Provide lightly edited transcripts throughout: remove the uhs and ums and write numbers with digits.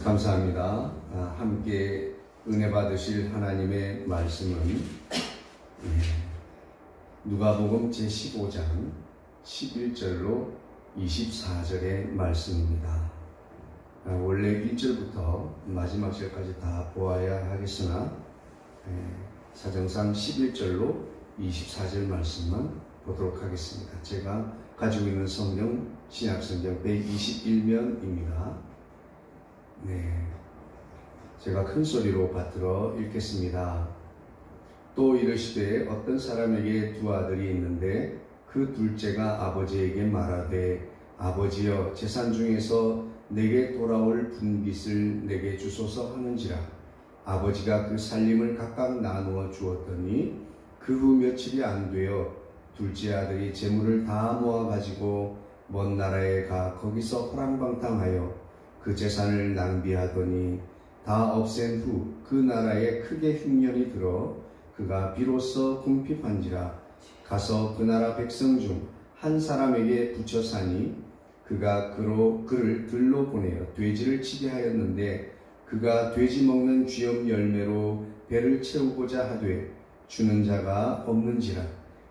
감사합니다. 함께 은혜 받으실 하나님의 말씀은 누가복음 제15장 11절로 24절의 말씀입니다. 원래 1절부터 마지막 절까지 다 보아야 하겠으나 사정상 11절로 24절 말씀만 보도록 하겠습니다. 제가 가지고 있는 성경 신약성경 121면입니다. 제가 큰 소리로 받들어 읽겠습니다. 또 이르시되 어떤 사람에게 두 아들이 있는데 그 둘째가 아버지에게 말하되 아버지여 재산 중에서 내게 돌아올 분깃을 내게 주소서 하는지라. 아버지가 그 살림을 각각 나누어 주었더니 그 후 며칠이 안 되어 둘째 아들이 재물을 다 모아 가지고 먼 나라에 가 거기서 호랑방탕하여 그 재산을 낭비하더니 다 없앤 후 그 나라에 크게 흉년이 들어 그가 비로소 궁핍한지라. 가서 그 나라 백성 중 한 사람에게 붙여 사니 그가 그를 들로 보내어 돼지를 치게 하였는데 그가 돼지 먹는 쥐염 열매로 배를 채우고자 하되 주는 자가 없는지라.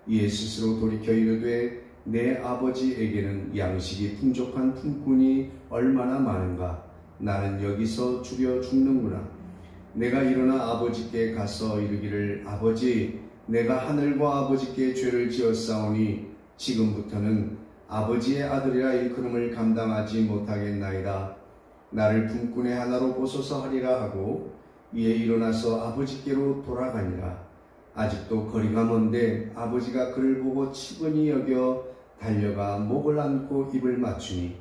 이에 스스로 돌이켜 이르되 내 아버지에게는 양식이 풍족한 품꾼이 얼마나 많은가. 나는 여기서 죽여 죽는구나. 내가 일어나 아버지께 가서 이르기를 아버지 내가 하늘과 아버지께 죄를 지었사오니 지금부터는 아버지의 아들이라 일컬음을 감당하지 못하겠나이다. 나를 품꾼의 하나로 보소서 하리라 하고 이에 일어나서 아버지께로 돌아가니라. 아직도 거리가 먼데 아버지가 그를 보고 측은히 여겨 달려가 목을 안고 입을 맞추니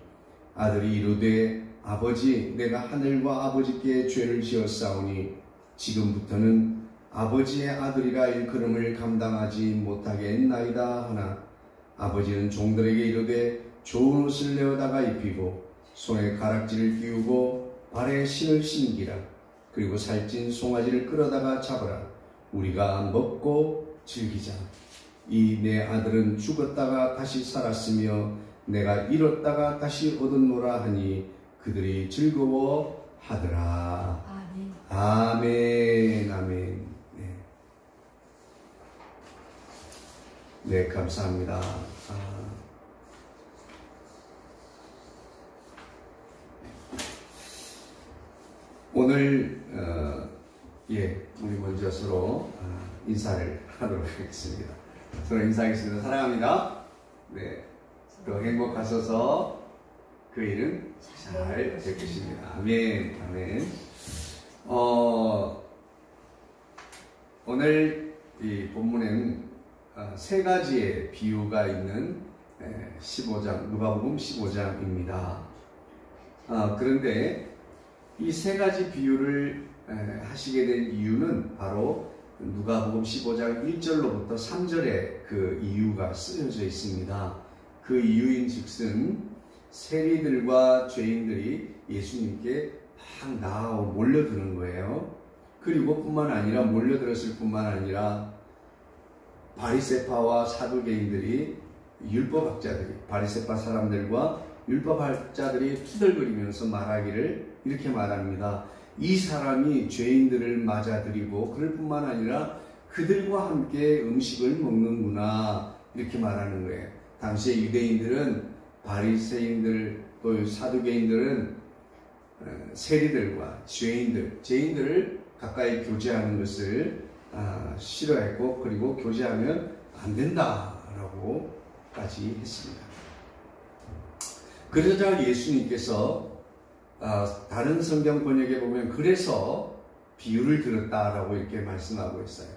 아들이 이르되 아버지 내가 하늘과 아버지께 죄를 지었사오니 지금부터는 아버지의 아들이라 일컬음을 감당하지 못하겠나이다 하나 아버지는 종들에게 이르되 좋은 옷을 내어다가 입히고 손에 가락지를 끼우고 발에 신을 신기라. 그리고 살찐 송아지를 끌어다가 잡으라. 우리가 먹고 즐기자. 이 내 아들은 죽었다가 다시 살았으며 내가 잃었다가 다시 얻었노라 하니 그들이 즐거워하더라. 아멘. 아멘. 네, 감사합니다. 오늘 우리 먼저 서로 인사를 하도록 하겠습니다. 서로 인사하겠습니다. 사랑합니다. 네, 또 행복하셔서 그 일은 잘 될 것입니다. 아멘. 아멘. 오늘 이 본문에는 세 가지의 비유가 있는 15장, 누가복음 15장입니다. 그런데 이 세 가지 비유를 하시게 된 이유는 바로 누가복음 15장 1절로부터 3절에 그 이유가 쓰여져 있습니다. 그 이유인 즉슨 세리들과 죄인들이 예수님께 막 나와 몰려드는 거예요. 그리고 뿐만 아니라 몰려들었을 뿐만 아니라 바리새파와 사두개인들이 율법학자들이 바리새파 사람들과 율법학자들이 투덜거리면서 말하기를 이렇게 말합니다. 이 사람이 죄인들을 맞아들이고 그럴 뿐만 아니라 그들과 함께 음식을 먹는구나 이렇게 말하는 거예요. 당시에 유대인들은 바리새인들 또 사두개인들은 세리들과 죄인들을 가까이 교제하는 것을 싫어했고 그리고 교제하면 안 된다라고까지 했습니다. 그러자 예수님께서 다른 성경 번역에 보면 그래서 비유를 들었다라고 이렇게 말씀하고 있어요.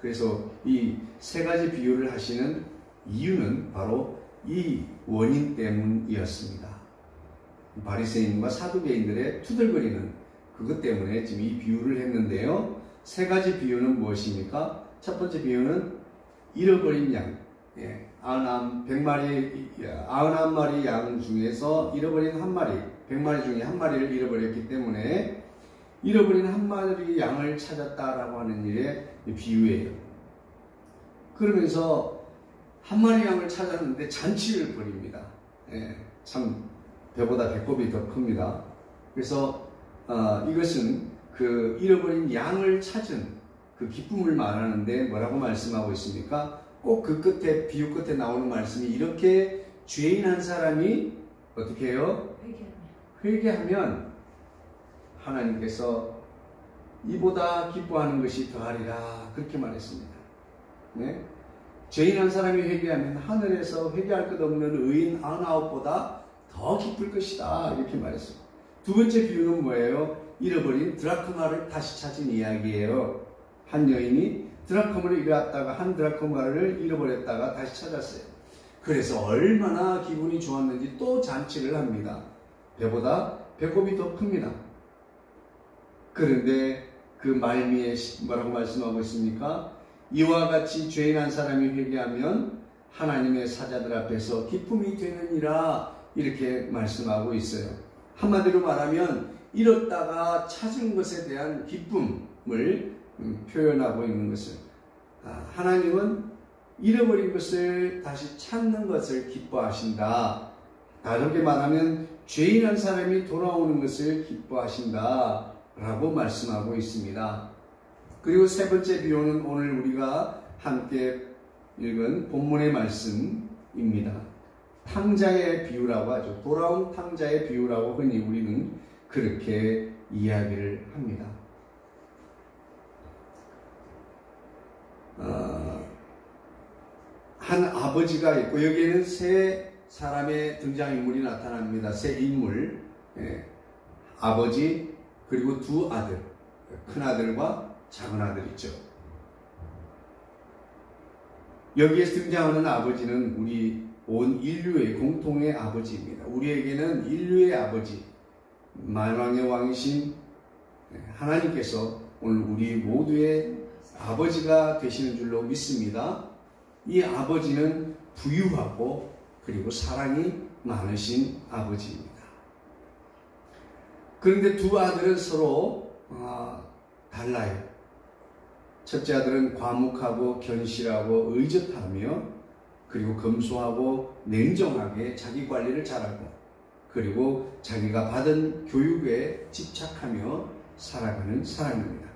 그래서 이 세 가지 비유를 하시는 이유는 바로 이 원인 때문이었습니다. 바리새인과 사두개인들의 투덜거리는 그것 때문에 지금 이 비유를 했는데요. 세 가지 비유는 무엇입니까? 첫 번째 비유는 잃어버린 양. 99마리 양 중에서 잃어버린 한 마리, 100마리 중에 한 마리를 잃어버렸기 때문에 잃어버린 한 마리 양을 찾았다라고 하는 일의 비유예요. 그러면서 한 마리 양을 찾았는데 잔치를 벌입니다. 참 배보다 배꼽이 더 큽니다. 그래서 이것은 그 잃어버린 양을 찾은 그 기쁨을 말하는데 뭐라고 말씀하고 있습니까? 꼭 그 끝에, 비유 끝에 나오는 말씀이 이렇게 죄인 한 사람이 어떻게 해요? 회개하면 하나님께서 이보다 기뻐하는 것이 더하리라 그렇게 말했습니다. 네? 죄인 한 사람이 회개하면 하늘에서 회개할 것 없는 의인 99보다 더 기쁠 것이다 이렇게 말했습니다. 두 번째 비유는 뭐예요? 잃어버린 드라크마를 다시 찾은 이야기예요. 한 여인이 드라크마를 잃었다가 한 드라크마를 잃어버렸다가 다시 찾았어요. 그래서 얼마나 기분이 좋았는지 또 잔치를 합니다. 배보다 배꼽이 더 큽니다. 그런데 그 말미에 뭐라고 말씀하고 있습니까? 이와 같이 죄인 한 사람이 회개하면 하나님의 사자들 앞에서 기쁨이 되느니라 이렇게 말씀하고 있어요. 한마디로 말하면 잃었다가 찾은 것에 대한 기쁨을 표현하고 있는 것을 하나님은 잃어버린 것을 다시 찾는 것을 기뻐하신다. 다르게 말하면 죄인 한 사람이 돌아오는 것을 기뻐하신다 라고 말씀하고 있습니다. 그리고 세 번째 비유는 오늘 우리가 함께 읽은 본문의 말씀입니다. 탕자의 비유라고 하죠. 돌아온 탕자의 비유라고 흔히 우리는 그렇게 이야기를 합니다. 한 아버지가 있고 여기에는 세 사람의 등장인물이 나타납니다. 세 인물, 아버지 그리고 두 아들, 큰아들과 작은아들 있죠. 여기에 등장하는 아버지는 우리 온 인류의 공통의 아버지입니다. 우리에게는 인류의 아버지, 만왕의 왕이신 하나님께서 오늘 우리 모두의 아버지가 되시는 줄로 믿습니다. 이 아버지는 부유하고 그리고 사랑이 많으신 아버지입니다. 그런데 두 아들은 서로 달라요. 첫째 아들은 과묵하고 견실하고 의젓하며 그리고 검소하고 냉정하게 자기 관리를 잘하고 그리고 자기가 받은 교육에 집착하며 살아가는 사람입니다.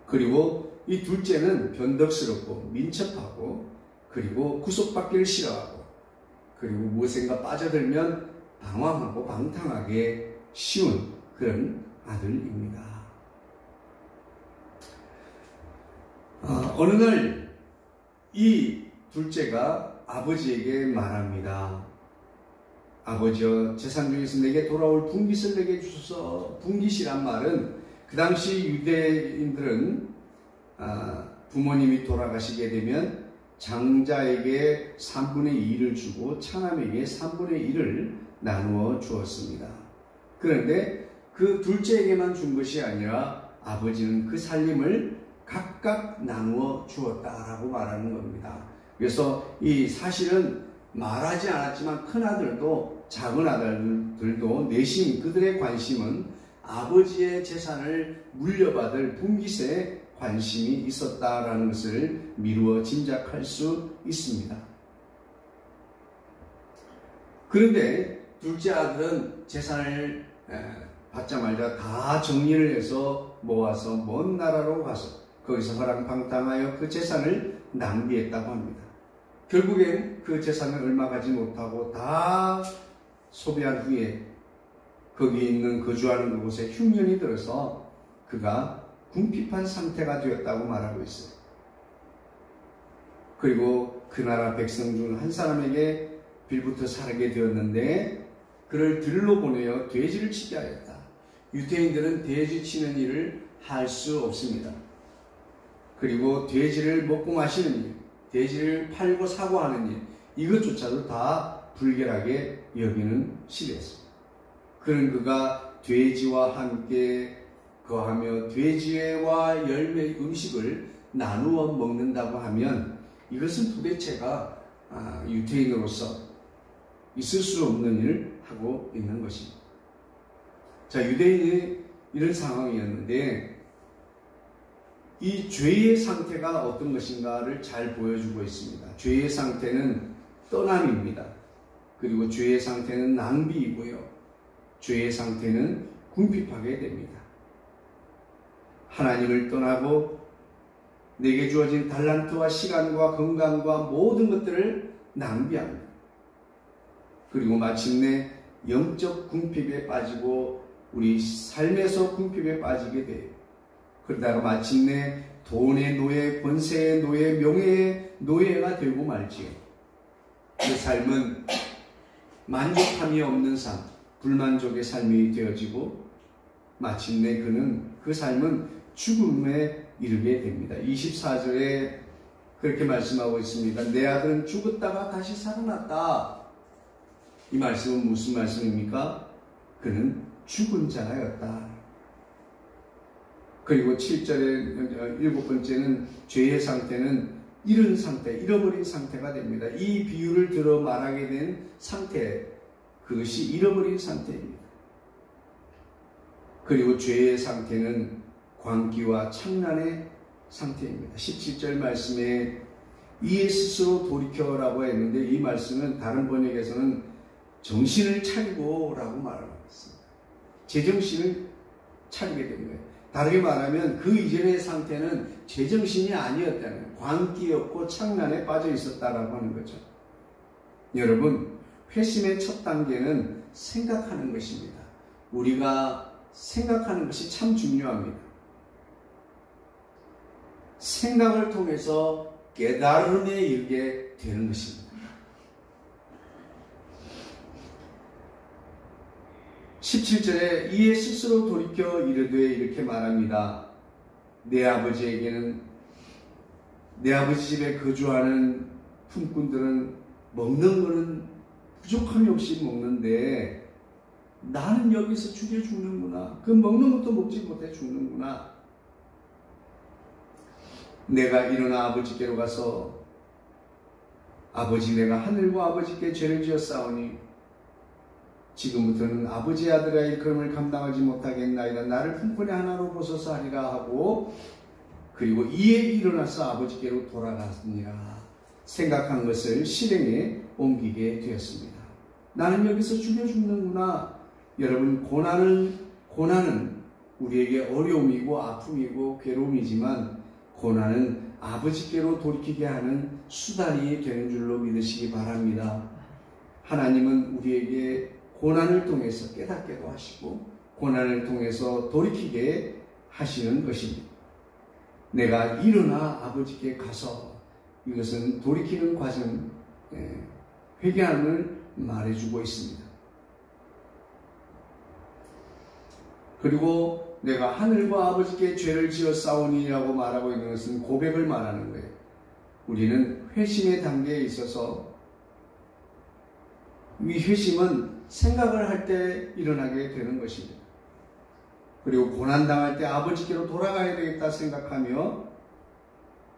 그리고 이 둘째는 변덕스럽고 민첩하고 그리고 구속받기를 싫어하고 그리고 무엇인가 빠져들면 방황하고 방탕하게 쉬운 그런 아들입니다. 어느 날 이 둘째가 아버지에게 말합니다. 아버지여, 재산 중에서 내게 돌아올 분깃을 내게 주소서. 분깃이란 말은 그 당시 유대인들은 부모님이 돌아가시게 되면 장자에게 3분의 2를 주고 차남에게 3분의 1을 나누어 주었습니다. 그런데 그 둘째에게만 준 것이 아니라 아버지는 그 살림을 각각 나누어 주었다라고 말하는 겁니다. 그래서 이 사실은 말하지 않았지만 큰아들도 작은아들들도 내심 그들의 관심은 아버지의 재산을 물려받을 분깃에 관심이 있었다라는 것을 미루어 짐작할 수 있습니다. 그런데 둘째 아들은 재산을 받자마자 다 정리를 해서 모아서 먼 나라로 가서 거기서 허랑방탕하여 그 재산을 낭비했다고 합니다. 결국엔 그 재산을 얼마 가지 못하고 다 소비한 후에 거기 있는 거주하는 그곳에 흉년이 들어서 그가 궁핍한 상태가 되었다고 말하고 있어요. 그리고 그 나라 백성 중 한 사람에게 빌부터 살게 되었는데 그를 들로 보내어 돼지를 치게 하였다. 유대인들은 돼지 치는 일을 할 수 없습니다. 그리고 돼지를 먹고 마시는 일, 돼지를 팔고 사고 하는 일, 이것조차도 다 불결하게 여기는 시대였습니다. 그런 그가 돼지와 함께 거하며 돼지와 열매 음식을 나누어 먹는다고 하면 이것은 도대체가 유대인으로서 있을 수 없는 일을 하고 있는 것입니다. 자, 유대인이 이런 상황이었는데 이 죄의 상태가 어떤 것인가를 잘 보여주고 있습니다. 죄의 상태는 떠남입니다. 그리고 죄의 상태는 낭비이고요. 죄의 상태는 궁핍하게 됩니다. 하나님을 떠나고 내게 주어진 달란트와 시간과 건강과 모든 것들을 낭비합니다. 그리고 마침내 영적 궁핍에 빠지고 우리 삶에서 궁핍에 빠지게 돼요. 그러다가 마침내 돈의 노예, 권세의 노예, 명예의 노예가 되고 말지요. 그 삶은 만족함이 없는 삶, 불만족의 삶이 되어지고 마침내 그는 그 삶은 죽음에 이르게 됩니다. 24절에 그렇게 말씀하고 있습니다. 내 아들은 죽었다가 다시 살아났다. 이 말씀은 무슨 말씀입니까? 그는 죽은 자였다. 그리고 7절에 7번째는 죄의 상태는 잃은 상태, 잃어버린 상태가 됩니다. 이 비유를 들어 말하게 된 상태, 그것이 잃어버린 상태입니다. 그리고 죄의 상태는 광기와 창란의 상태입니다. 17절 말씀에 이에 스스로 돌이켜라고 했는데 이 말씀은 다른 번역에서는 정신을 차리고 라고 말하고 있습니다. 제정신을 차리게 된 거예요. 다르게 말하면 그 이전의 상태는 제정신이 아니었다는 거예요. 광기였고 창란에 빠져 있었다라고 하는 거죠. 여러분, 회심의 첫 단계는 생각하는 것입니다. 우리가 생각하는 것이 참 중요합니다. 생각을 통해서 깨달음에 이르게 되는 것입니다. 17절에 이에 스스로 돌이켜 이르되 이렇게 말합니다. 내 아버지에게는 내 아버지 집에 거주하는 품꾼들은 먹는 거는 부족함이 없이 먹는데 나는 여기서 죽여 죽는구나. 그 먹는 것도 먹지 못해 죽는구나. 내가 일어나 아버지께로 가서 아버지 내가 하늘과 아버지께 죄를 지었사오니 지금부터는 아버지의 아들아 일컬음을 감당하지 못하겠나이다. 나를 품꾼의 하나로 보소서 하리라 하고 그리고 이에 일어나서 아버지께로 돌아갔느니라. 생각한 것을 실행에 옮기게 되었습니다. 나는 여기서 죽여 죽는구나. 여러분, 고난은 우리에게 어려움이고 아픔이고 괴로움이지만 고난은 아버지께로 돌이키게 하는 수단이 되는 줄로 믿으시기 바랍니다. 하나님은 우리에게 고난을 통해서 깨닫게도 하시고 고난을 통해서 돌이키게 하시는 것입니다. 내가 일어나 아버지께 가서 이것은 돌이키는 과정, 회개함을 말해주고 있습니다. 그리고 내가 하늘과 아버지께 죄를 지었사오니라고 말하고 있는 것은 고백을 말하는 거예요. 우리는 회심의 단계에 있어서 이 회심은 생각을 할 때 일어나게 되는 것입니다. 그리고 고난당할 때 아버지께로 돌아가야 되겠다 생각하며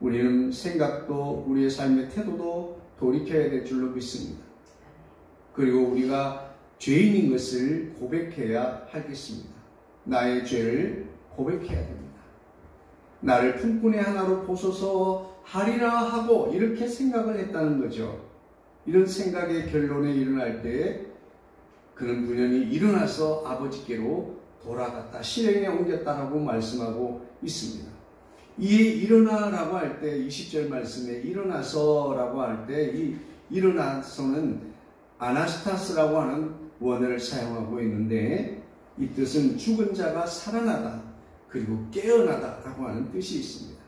우리는 생각도 우리의 삶의 태도도 돌이켜야 될 줄로 믿습니다. 그리고 우리가 죄인인 것을 고백해야 하겠습니다. 나의 죄를 고백해야 됩니다. 나를 품꾼의 하나로 보소서 하리라 하고 이렇게 생각을 했다는 거죠. 이런 생각의 결론에 일어날 때 그는 분연히 일어나서 아버지께로 돌아갔다, 실행에 옮겼다라고 말씀하고 있습니다. 이에 일어나라고 할 때 20절 말씀에 일어나서라고 할 때 이 일어나서는 아나스타스라고 하는 원어를 사용하고 있는데 이 뜻은 죽은 자가 살아나다 그리고 깨어나다라고 하는 뜻이 있습니다.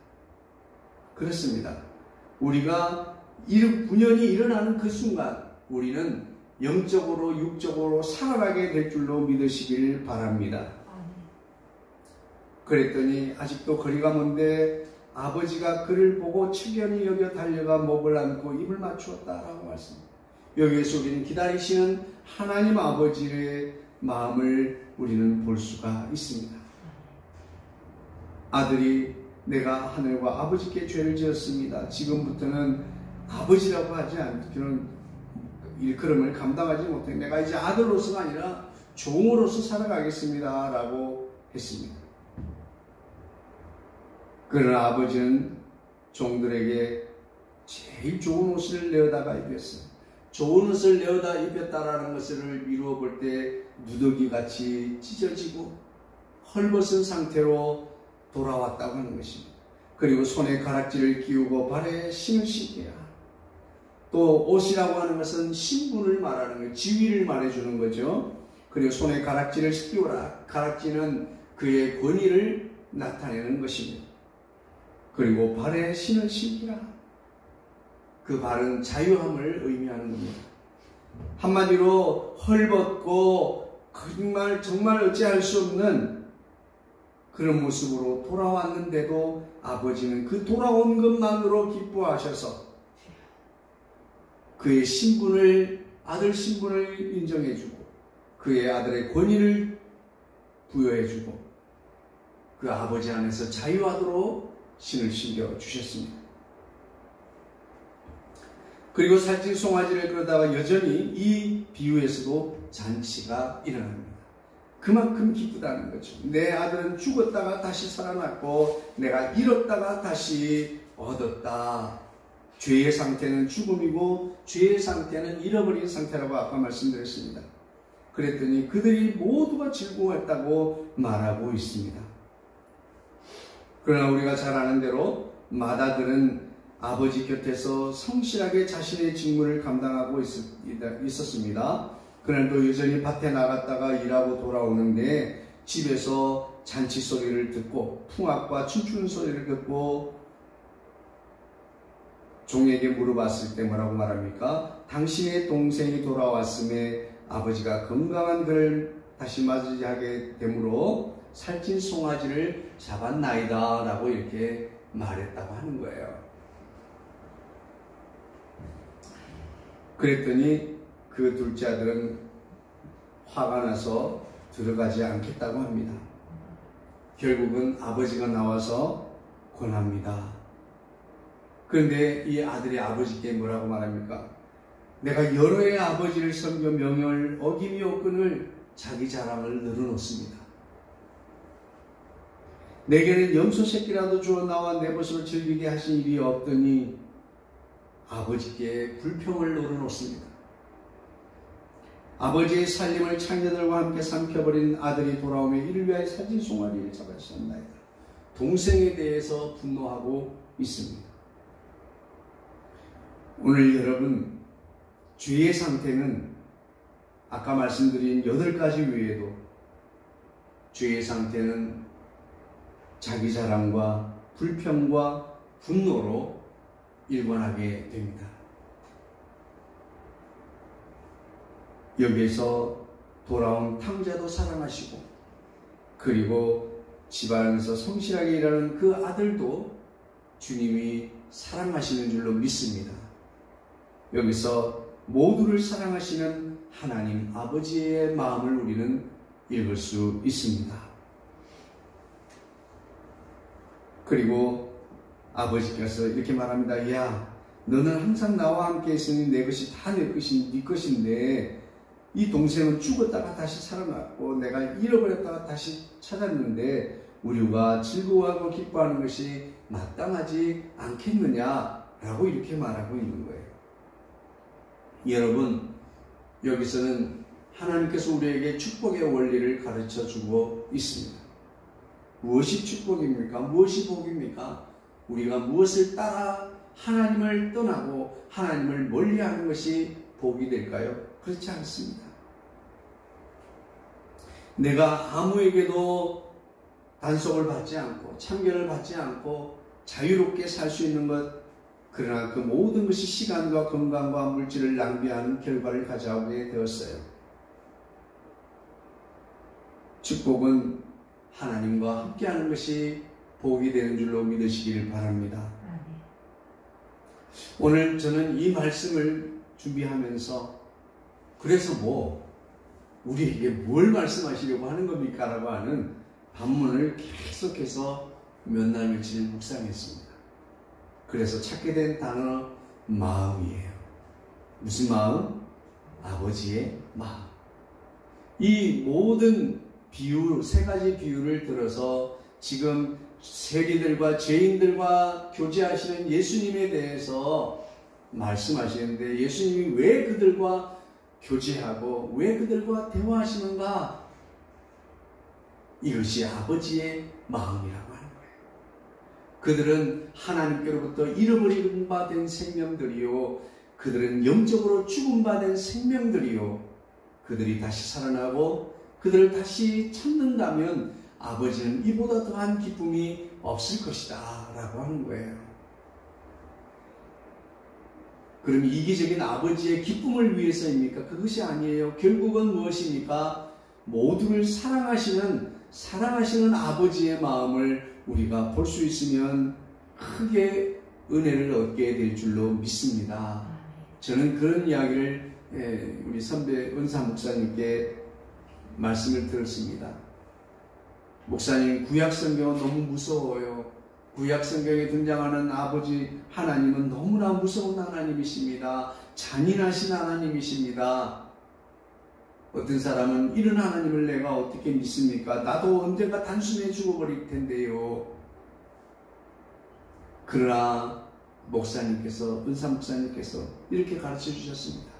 그렇습니다. 우리가 분연히 일어나는 그 순간 우리는 영적으로 육적으로 살아나게 될 줄로 믿으시길 바랍니다. 그랬더니 아직도 거리가 먼데 아버지가 그를 보고 측연히 여겨 달려가 목을 안고 입을 맞추었다라고 말씀합니다. 여기에서 우리는 기다리시는 하나님 아버지의 마음을 우리는 볼 수가 있습니다. 아들이 내가 하늘과 아버지께 죄를 지었습니다. 지금부터는 아버지라고 하지 않기는 일컬음을 감당하지 못해 내가 이제 아들로서가 아니라 종으로서 살아가겠습니다 라고 했습니다. 그러나 아버지는 종들에게 제일 좋은 옷을 내어다가 입혔어요. 좋은 옷을 내어다 입혔다라는 것을 미루어 볼 때 누더기같이 찢어지고 헐벗은 상태로 돌아왔다고 하는 것입니다. 그리고 손에 가락지를 끼우고 발에 신을 신겨야. 또 옷이라고 하는 것은 신분을 말하는 거예요. 지위를 말해주는 거죠. 그리고 손에 가락지를 끼우라. 가락지는 그의 권위를 나타내는 것입니다. 그리고 발에 신을 신기라. 그 발은 자유함을 의미하는 겁니다. 한마디로 헐벗고 정말 어찌할 수 없는 그런 모습으로 돌아왔는데도 아버지는 그 돌아온 것만으로 기뻐하셔서 그의 신분을, 아들 신분을 인정해주고 그의 아들의 권위를 부여해주고 그 아버지 안에서 자유하도록 신을 신겨 주셨습니다. 그리고 살찐 송아지를 끌어다가 여전히 이 비유에서도 잔치가 일어납니다. 그만큼 기쁘다는 거죠. 내 아들은 죽었다가 다시 살아났고 내가 잃었다가 다시 얻었다. 죄의 상태는 죽음이고 죄의 상태는 잃어버린 상태라고 아까 말씀드렸습니다. 그랬더니 그들이 모두가 즐거워했다고 말하고 있습니다. 그러나 우리가 잘 아는 대로 맏아들은 아버지 곁에서 성실하게 자신의 직무를 감당하고 있었습니다. 그날도 여전히 밭에 나갔다가 일하고 돌아오는데 집에서 잔치 소리를 듣고 풍악과 춤추는 소리를 듣고 종에게 물어봤을 때 뭐라고 말합니까? 당신의 동생이 돌아왔음에 아버지가 건강한 그를 다시 맞이하게 되므로 살찐 송아지를 잡았나이다 라고 이렇게 말했다고 하는 거예요. 그랬더니 그 둘째 아들은 화가 나서 들어가지 않겠다고 합니다. 결국은 아버지가 나와서 권합니다. 그런데 이 아들이 아버지께 뭐라고 말합니까? 내가 여러 해의 아버지를 섬겨 명령을 어김이 없거늘 자기 자랑을 늘어놓습니다. 내게는 염소 새끼라도 주어 나와 내 것으로 즐기게 하신 일이 없더니 아버지께 불평을 늘어놓습니다. 아버지의 살림을 창녀들과 함께 삼켜버린 아들이 돌아오며 이를 위하여 살찐 송아지를 잡으셨나이다. 동생에 대해서 분노하고 있습니다. 오늘 여러분, 죄의 상태는 아까 말씀드린 8가지 외에도 죄의 상태는 자기 자랑과 불평과 분노로 일관하게 됩니다. 여기에서 돌아온 탕자도 사랑하시고 그리고 집안에서 성실하게 일하는 그 아들도 주님이 사랑하시는 줄로 믿습니다. 여기서 모두를 사랑하시는 하나님 아버지의 마음을 우리는 읽을 수 있습니다. 그리고 아버지께서 이렇게 말합니다. 야, 너는 항상 나와 함께 있으니 내 것이 다 네 것인데 이 동생은 죽었다가 다시 살아났고 내가 잃어버렸다가 다시 찾았는데 우리가 즐거워하고 기뻐하는 것이 마땅하지 않겠느냐라고 이렇게 말하고 있는 거예요. 여러분, 여기서는 하나님께서 우리에게 축복의 원리를 가르쳐 주고 있습니다. 무엇이 축복입니까? 무엇이 복입니까? 우리가 무엇을 따라 하나님을 떠나고 하나님을 멀리하는 것이 복이 될까요? 그렇지 않습니다. 내가 아무에게도 단속을 받지 않고 참견을 받지 않고 자유롭게 살 수 있는 것, 그러나 그 모든 것이 시간과 건강과 물질을 낭비하는 결과를 가져오게 되었어요. 축복은 하나님과 함께하는 것이 복이 되는 줄로 믿으시기를 바랍니다. 오늘 저는 이 말씀을 준비하면서 그래서 우리에게 뭘 말씀하시려고 하는 겁니까? 라고 하는 반문을 계속해서 몇 날 며칠 묵상했습니다. 그래서 찾게 된 단어 마음이에요. 무슨 마음? 아버지의 마음. 이 모든 비유, 3가지 비유를 들어서 지금 세리들과 죄인들과 교제하시는 예수님에 대해서 말씀하시는데 예수님이 왜 그들과 교제하고 왜 그들과 대화하시는가? 이것이 아버지의 마음이라고 하는 거예요. 그들은 하나님께로부터 잃어버린 바 된 생명들이요, 그들은 영적으로 죽은 바 된 생명들이요, 그들이 다시 살아나고 그들을 다시 찾는다면 아버지는 이보다 더한 기쁨이 없을 것이다 라고 하는 거예요. 그럼 이기적인 아버지의 기쁨을 위해서입니까? 그것이 아니에요. 결국은 무엇입니까? 모두를 사랑하시는 아버지의 마음을 우리가 볼 수 있으면 크게 은혜를 얻게 될 줄로 믿습니다. 저는 그런 이야기를 우리 선배 은사 목사님께 말씀을 들었습니다. 목사님, 구약성경은 너무 무서워요. 구약성경에 등장하는 아버지 하나님은 너무나 무서운 하나님이십니다. 잔인하신 하나님이십니다. 어떤 사람은 이런 하나님을 내가 어떻게 믿습니까? 나도 언젠가 단순해 죽어버릴 텐데요. 그러나 목사님께서, 은사 목사님께서 이렇게 가르쳐 주셨습니다.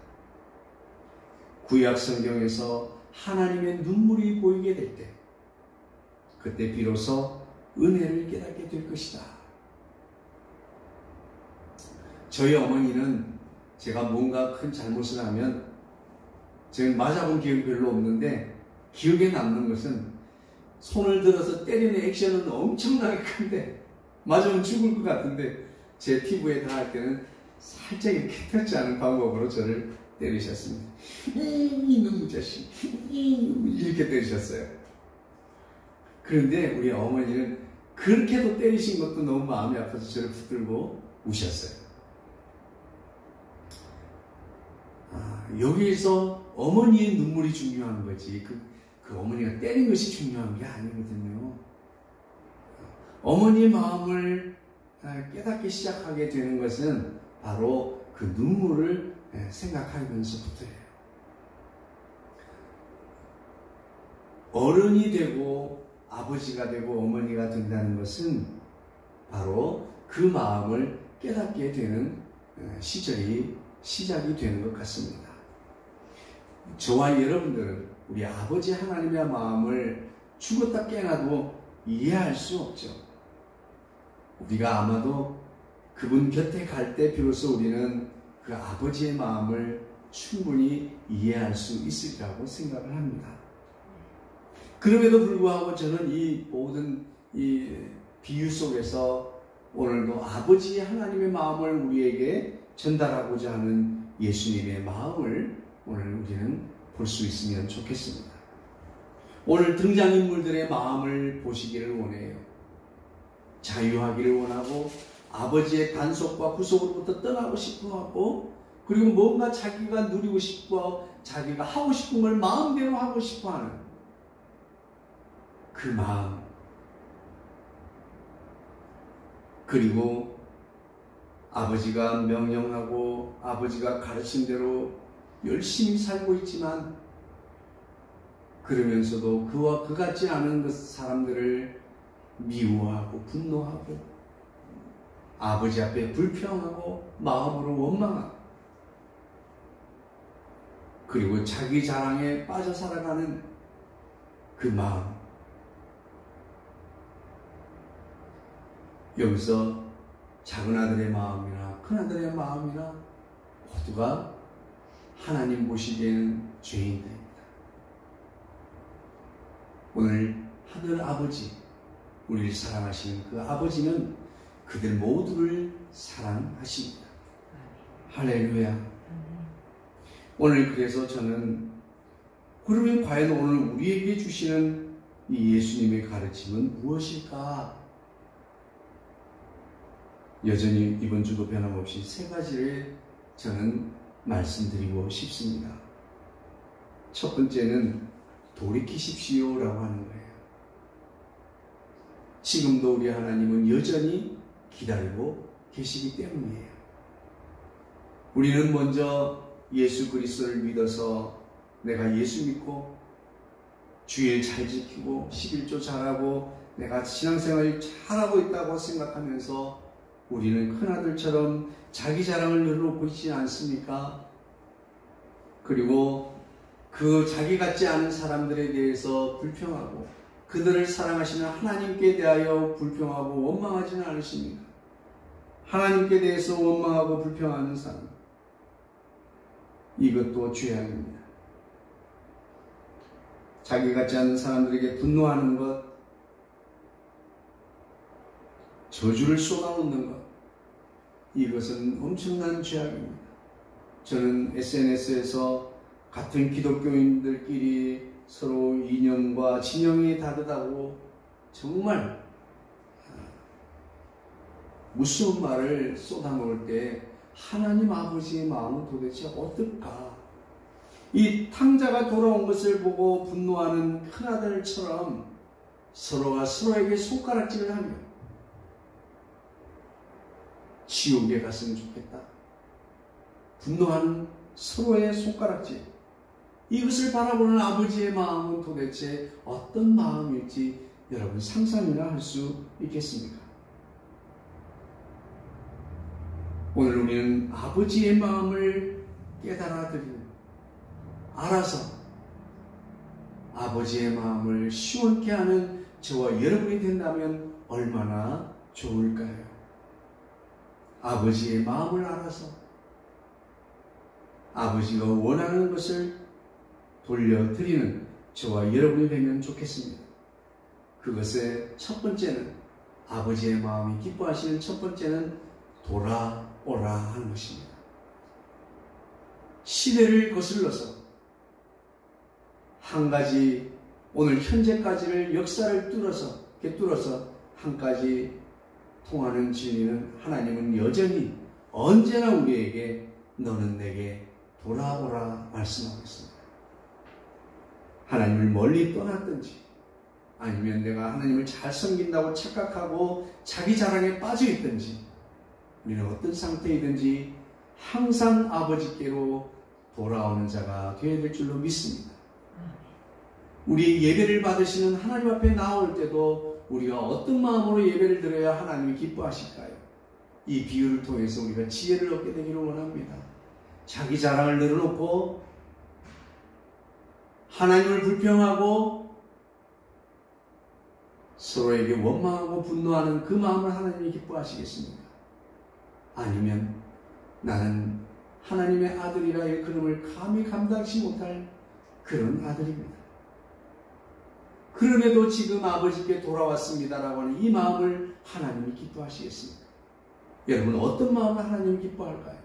구약 성경에서 하나님의 눈물이 보이게 될 때, 그때 비로소 은혜를 깨닫게 될 것이다. 저희 어머니는 제가 뭔가 큰 잘못을 하면, 저는 맞아본 기억이 별로 없는데 기억에 남는 것은 손을 들어서 때리는 액션은 엄청나게 큰데 맞으면 죽을 것 같은데 제 피부에 닿을 때는 살짝 이렇게 터치 않은 방법으로 저를 때리셨습니다. 이놈의 자식, 이렇게 때리셨어요. 그런데 우리 어머니는 그렇게도 때리신 것도 너무 마음이 아파서 저를 붙들고 우셨어요. 여기서 어머니의 눈물이 중요한 거지, 그 어머니가 때린 것이 중요한 게 아니거든요. 어머니의 마음을 깨닫기 시작하게 되는 것은 바로 그 눈물을 생각하면서부터예요. 어른이 되고 아버지가 되고 어머니가 된다는 것은 바로 그 마음을 깨닫게 되는 시절이 시작이 되는 것 같습니다. 저와 여러분들은 우리 아버지 하나님의 마음을 죽었다 깨어나도 이해할 수 없죠. 우리가 아마도 그분 곁에 갈 때 비로소 우리는 그 아버지의 마음을 충분히 이해할 수 있으리라고 생각을 합니다. 그럼에도 불구하고 저는 이 모든 이 비유 속에서 오늘도 아버지 하나님의 마음을 우리에게 전달하고자 하는 예수님의 마음을 오늘 우리는 볼 수 있으면 좋겠습니다. 오늘 등장인물들의 마음을 보시기를 원해요. 자유하기를 원하고 아버지의 단속과 구속으로부터 떠나고 싶어하고, 그리고 뭔가 자기가 누리고 싶고 자기가 하고 싶은 걸 마음대로 하고 싶어하는 그 마음, 그리고 아버지가 명령하고 아버지가 가르친 대로 열심히 살고 있지만 그러면서도 그와 그 같지 않은 그 사람들을 미워하고 분노하고 아버지 앞에 불평하고 마음으로 원망하고, 그리고 자기 자랑에 빠져 살아가는 그 마음, 여기서 작은 아들의 마음이나 큰 아들의 마음이나 모두가 하나님 보시기에는 죄인들입니다. 오늘 하늘 아버지, 우리를 사랑하시는 그 아버지는 그들 모두를 사랑하십니다. 할렐루야. 오늘 그래서 저는, 그러면 과연 오늘 우리에게 주시는 이 예수님의 가르침은 무엇일까? 여전히 이번 주도 변함없이 세 가지를 저는 말씀드리고 싶습니다. 첫 번째는 돌이키십시오라고 하는 거예요. 지금도 우리 하나님은 여전히 기다리고 계시기 때문이에요. 우리는 먼저 예수 그리스도를 믿어서 내가 예수 믿고 주일 잘 지키고 11조 잘하고 내가 신앙생활 잘하고 있다고 생각하면서 우리는 큰아들처럼 자기 자랑을 내놓고 있지 않습니까? 그리고 그 자기 같지 않은 사람들에 대해서 불평하고 그들을 사랑하시는 하나님께 대하여 불평하고 원망하지는 않으십니다. 하나님께 대해서 원망하고 불평하는 사람, 이것도 죄악입니다. 자기 같지 않은 사람들에게 분노하는 것, 저주를 쏟아놓는 것, 이것은 엄청난 죄악입니다. 저는 SNS에서 같은 기독교인들끼리 서로 이념과 진영이 다르다고 정말 무서운 말을 쏟아놓을 때 하나님 아버지의 마음은 도대체 어떨까? 이 탕자가 돌아온 것을 보고 분노하는 큰아들처럼 서로가 서로에게 손가락질을 하며 지옥에 갔으면 좋겠다. 분노하는 서로의 손가락질, 이것을 바라보는 아버지의 마음은 도대체 어떤 마음일지 여러분 상상이나 할 수 있겠습니까? 오늘 우리는 아버지의 마음을 깨달아드리는, 알아서 아버지의 마음을 시원케 하는 저와 여러분이 된다면 얼마나 좋을까요? 아버지의 마음을 알아서 아버지가 원하는 것을 돌려드리는 저와 여러분이 되면 좋겠습니다. 그것의 첫 번째는, 아버지의 마음이 기뻐하시는 첫 번째는 돌아오라 하는 것입니다. 시대를 거슬러서 한 가지, 오늘 현재까지를 역사를 뚫어서 한 가지 통하는 진리는, 하나님은 여전히 언제나 우리에게 너는 내게 돌아오라 말씀하고 있습니다. 하나님을 멀리 떠났든지 아니면 내가 하나님을 잘 섬긴다고 착각하고 자기 자랑에 빠져 있든지, 우리는 어떤 상태이든지 항상 아버지께로 돌아오는 자가 되어야 될 줄로 믿습니다. 우리 예배를 받으시는 하나님 앞에 나올 때도 우리가 어떤 마음으로 예배를 드려야 하나님이 기뻐하실까요? 이 비유를 통해서 우리가 지혜를 얻게 되기를 원합니다. 자기 자랑을 늘어놓고 하나님을 불평하고 서로에게 원망하고 분노하는 그 마음을 하나님이 기뻐하시겠습니까? 아니면 나는 하나님의 아들이라 일컬음을 감히 감당치 못할 그런 아들입니다. 그럼에도 지금 아버지께 돌아왔습니다라고 하는 이 마음을 하나님이 기뻐하시겠습니까? 여러분, 어떤 마음을 하나님이 기뻐할까요?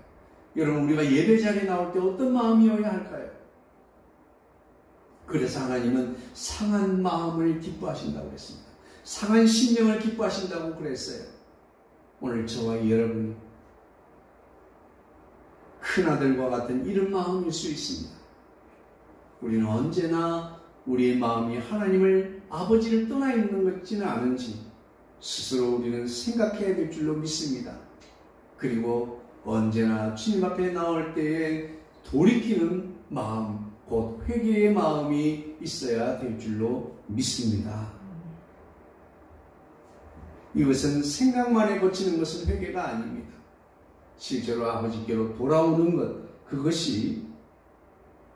여러분, 우리가 예배 자리에 나올 때 어떤 마음이어야 할까요? 그래서 하나님은 상한 마음을 기뻐하신다고 했습니다. 상한 심령을 기뻐하신다고 그랬어요. 오늘 저와 여러분이 큰아들과 같은 이런 마음일 수 있습니다. 우리는 언제나 우리의 마음이 하나님을, 아버지를 떠나 있는 것지는 않은지 스스로 우리는 생각해야 될 줄로 믿습니다. 그리고 언제나 주님 앞에 나올 때에 돌이키는 마음, 곧 회개의 마음이 있어야 될 줄로 믿습니다. 이것은 생각만에 거치는 것은 회개가 아닙니다. 실제로 아버지께로 돌아오는 것, 그것이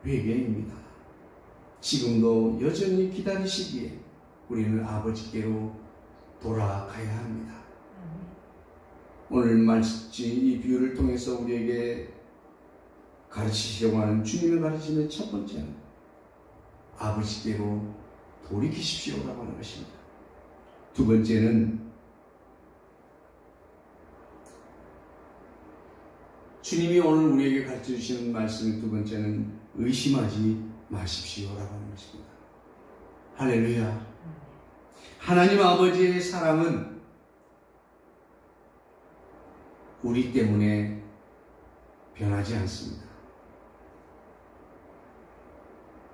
회개입니다. 지금도 여전히 기다리시기에 우리는 아버지께로 돌아가야 합니다. 오늘 말씀, 이 비유를 통해서 우리에게 가르치시려고 하는 주님의 가르치는 첫 번째는 아버지께로 돌이키십시오라고 하는 것입니다. 두 번째는 주님이 오늘 우리에게 가르쳐 주시는 말씀, 두 번째는 의심하지 마십시오라고 하는 것입니다. 할렐루야. 하나님 아버지의 사랑은 우리 때문에 변하지 않습니다.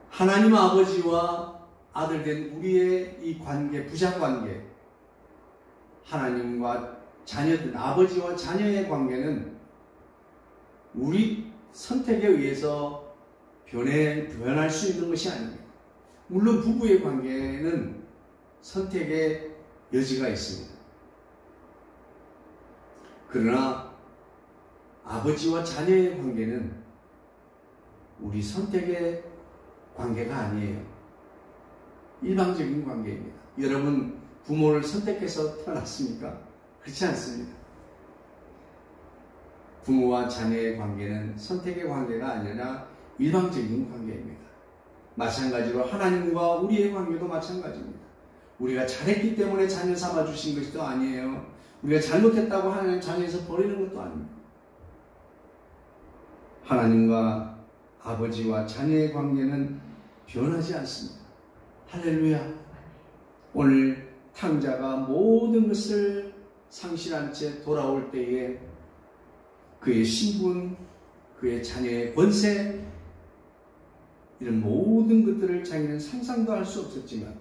하나님 아버지와 아들된 우리의 이 관계, 부자관계, 하나님과 자녀들, 아버지와 자녀의 관계는 우리 선택에 의해서 변할 수 있는 것이 아닙니다. 물론 부부의 관계는 선택의 여지가 있습니다. 그러나 아버지와 자녀의 관계는 우리 선택의 관계가 아니에요. 일방적인 관계입니다. 여러분 부모를 선택해서 태어났습니까? 그렇지 않습니다. 부모와 자녀의 관계는 선택의 관계가 아니라 일방적인 관계입니다. 마찬가지로 하나님과 우리의 관계도 마찬가지입니다. 우리가 잘했기 때문에 자녀 삼아 주신 것도 아니에요. 우리가 잘못했다고 하나님 자녀에서 버리는 것도 아닙니다. 하나님과 아버지와 자녀의 관계는 변하지 않습니다. 할렐루야. 오늘 탕자가 모든 것을 상실한 채 돌아올 때에 그의 신분, 그의 자녀의 권세, 이런 모든 것들을 자기는 상상도 할 수 없었지만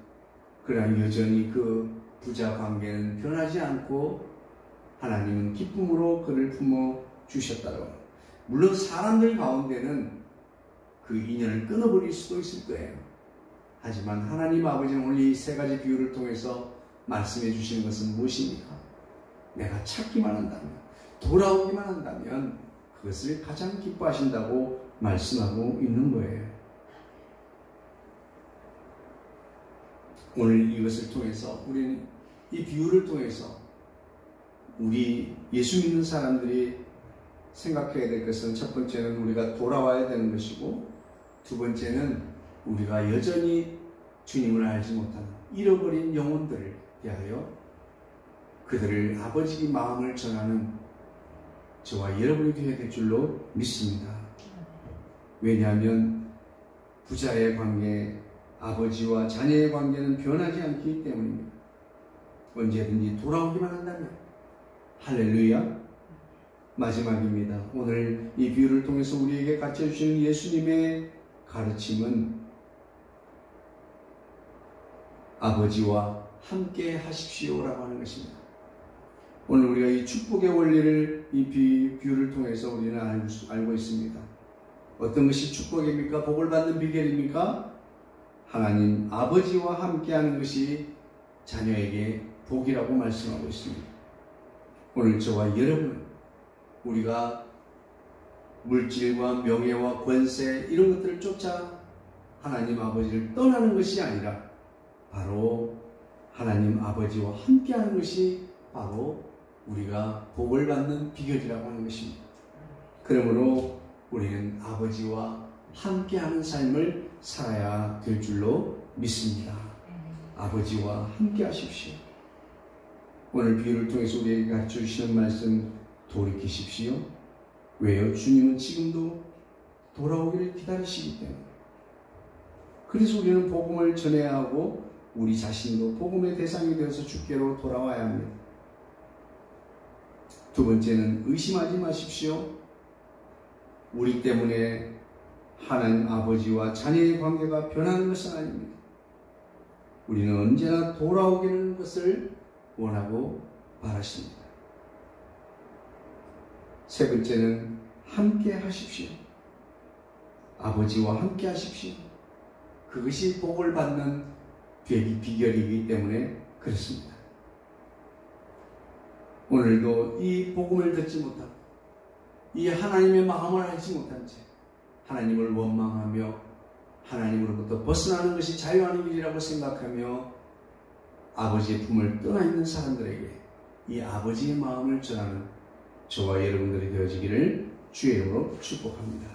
그러나 여전히 그 부자 관계는 변하지 않고 하나님은 기쁨으로 그를 품어 주셨다고. 물론 사람들 가운데는 그 인연을 끊어버릴 수도 있을 거예요. 하지만 하나님 아버지는 오늘 이 세 가지 비유를 통해서 말씀해 주시는 것은 무엇입니까? 내가 찾기만 한다면, 돌아오기만 한다면 그것을 가장 기뻐하신다고 말씀하고 있는 거예요. 오늘 이것을 통해서 우리는 이 비유를 통해서 우리 예수 믿는 사람들이 생각해야 될 것은 첫 번째는 우리가 돌아와야 되는 것이고 두 번째는 우리가 여전히 주님을 알지 못하는 잃어버린 영혼들을 위하여 그들을 아버지의 마음을 전하는 저와 여러분이 되어야 될 줄로 믿습니다. 왜냐하면 부자의 관계, 아버지와 자녀의 관계는 변하지 않기 때문입니다. 언제든지 돌아오기만 한다면. 할렐루야. 마지막입니다. 오늘 이 비유를 통해서 우리에게 가르쳐주시는 예수님의 가르침은 아버지와 함께 하십시오라고 하는 것입니다. 오늘 우리가 이 축복의 원리를 이 비유를 통해서 우리는 알고 있습니다. 어떤 것이 축복입니까? 복을 받는 비결입니까? 하나님 아버지와 함께하는 것이 자녀에게 복이라고 말씀하고 있습니다. 오늘 저와 여러분, 우리가 물질과 명예와 권세 이런 것들을 쫓아 하나님 아버지를 떠나는 것이 아니라 바로 하나님 아버지와 함께하는 것이 바로 우리가 복을 받는 비결이라고 하는 것입니다. 그러므로 우리는 아버지와 함께하는 삶을 살아야 될 줄로 믿습니다. 아버지와 함께 하십시오. 오늘 비유를 통해서 우리에게 가르쳐 주시는 말씀 돌이키십시오. 왜요? 주님은 지금도 돌아오기를 기다리시기 때문에. 그래서 우리는 복음을 전해야 하고 우리 자신도 복음의 대상이 되어서 주께로 돌아와야 합니다. 두 번째는 의심하지 마십시오. 우리 때문에 하나님 아버지와 자녀의 관계가 변하는 것은 아닙니다. 우리는 언제나 돌아오기는 것을 원하고 바라십니다. 세 번째는 함께 하십시오. 아버지와 함께 하십시오. 그것이 복을 받는 비결이기 때문에 그렇습니다. 오늘도 이 복음을 듣지 못하고 이 하나님의 마음을 알지 못한 채 하나님을 원망하며 하나님으로부터 벗어나는 것이 자유하는 길이라고 생각하며 아버지의 품을 떠나 있는 사람들에게 이 아버지의 마음을 전하는 저와 여러분들이 되어지기를 주의 이름으로 축복합니다.